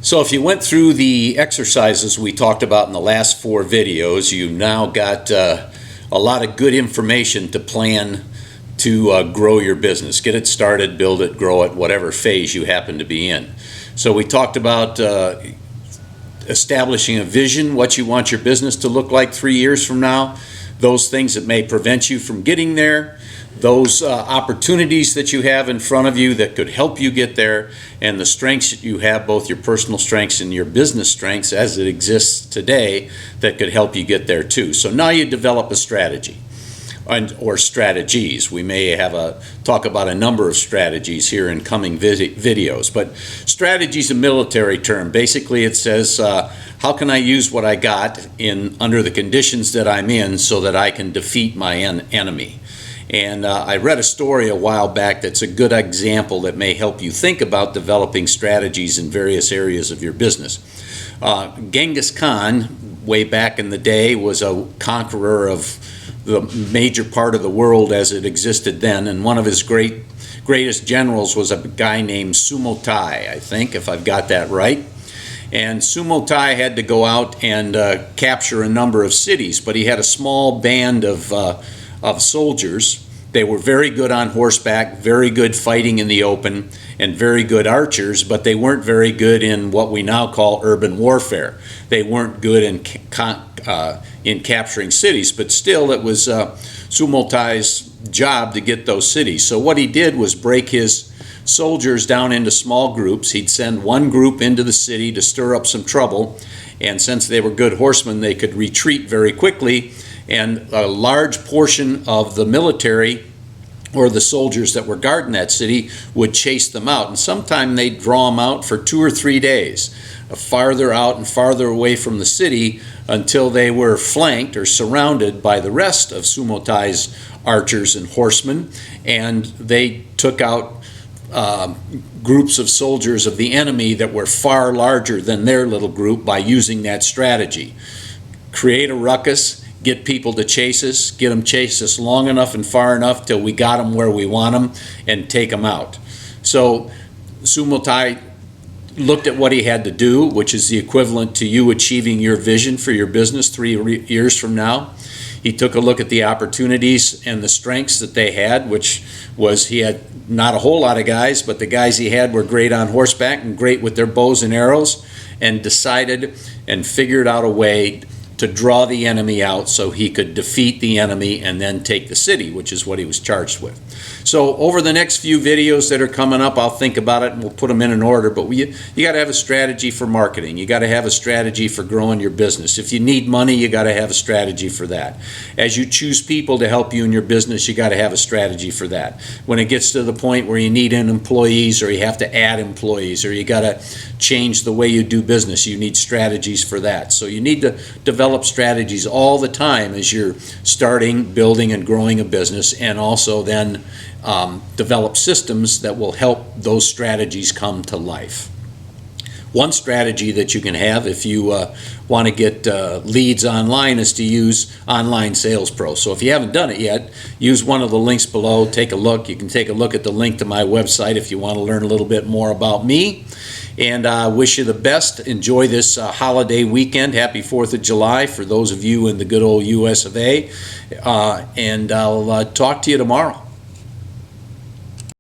So if you went through the exercises we talked about in the last 4 videos, you now got a lot of good information to plan to grow your business. Get it started, build it, grow it, whatever phase you happen to be in. So we talked about establishing a vision, what you want your business to look like 3 years from now, those things that may prevent you from getting there, those opportunities that you have in front of you that could help you get there, and the strengths that you have, both your personal strengths and your business strengths as it exists today, that could help you get there too. So now you develop a strategy or strategies. We may have talk about a number of strategies here in coming videos, but strategy is a military term. Basically it says how can I use what I got under the conditions that I'm in so that I can defeat my enemy. And I read a story a while back that's a good example that may help you think about developing strategies in various areas of your business. Genghis Khan, way back in the day, was a conqueror of the major part of the world as it existed then, and one of his greatest generals was a guy named Sumo Ty, I think, if I've got that right. And Sumo Ty had to go out and capture a number of cities, but he had a small band of soldiers. They were very good on horseback, very good fighting in the open, and very good archers, but they weren't very good in what we now call urban warfare. They weren't good in capturing cities, but still it was Sumo Ty's job to get those cities. So what he did was break his soldiers down into small groups. He'd send one group into the city to stir up some trouble, and since they were good horsemen, they could retreat very quickly, and a large portion of the military or the soldiers that were guarding that city would chase them out, and sometimes they'd draw them out for 2 or 3 days, farther out and farther away from the city, until they were flanked or surrounded by the rest of Sumo Ty's archers and horsemen, and they took out groups of soldiers of the enemy that were far larger than their little group by using that strategy. Create a ruckus, get people to chase us, get them chase us long enough and far enough till we got them where we want them, and take them out. So Sumo Ty looked at what he had to do, which is the equivalent to you achieving your vision for your business 3 years from now. He took a look at the opportunities and the strengths that they had, which was he had not a whole lot of guys, but the guys he had were great on horseback and great with their bows and arrows, and decided and figured out a way to draw the enemy out so he could defeat the enemy and then take the city, which is what he was charged with. So over the next few videos that are coming up, I'll think about it and we'll put them in an order, but you got to have a strategy for marketing. You got to have a strategy for growing your business. If you need money, you got to have a strategy for that. As you choose people to help you in your business, you got to have a strategy for that. When it gets to the point where you need employees, or you have to add employees, or you got to change the way you do business, you need strategies for that. So you need to develop strategies all the time as you're starting, building, and growing a business, and also then develop systems that will help those strategies come to life. One strategy that you can have if you want to get leads online is to use Online Sales Pro. So if you haven't done it yet, use one of the links below, take a look. You can take a look at the link to my website if you want to learn a little bit more about me. And I wish you the best. Enjoy this holiday weekend. Happy 4th of July for those of you in the good old US of A. And I'll talk to you tomorrow.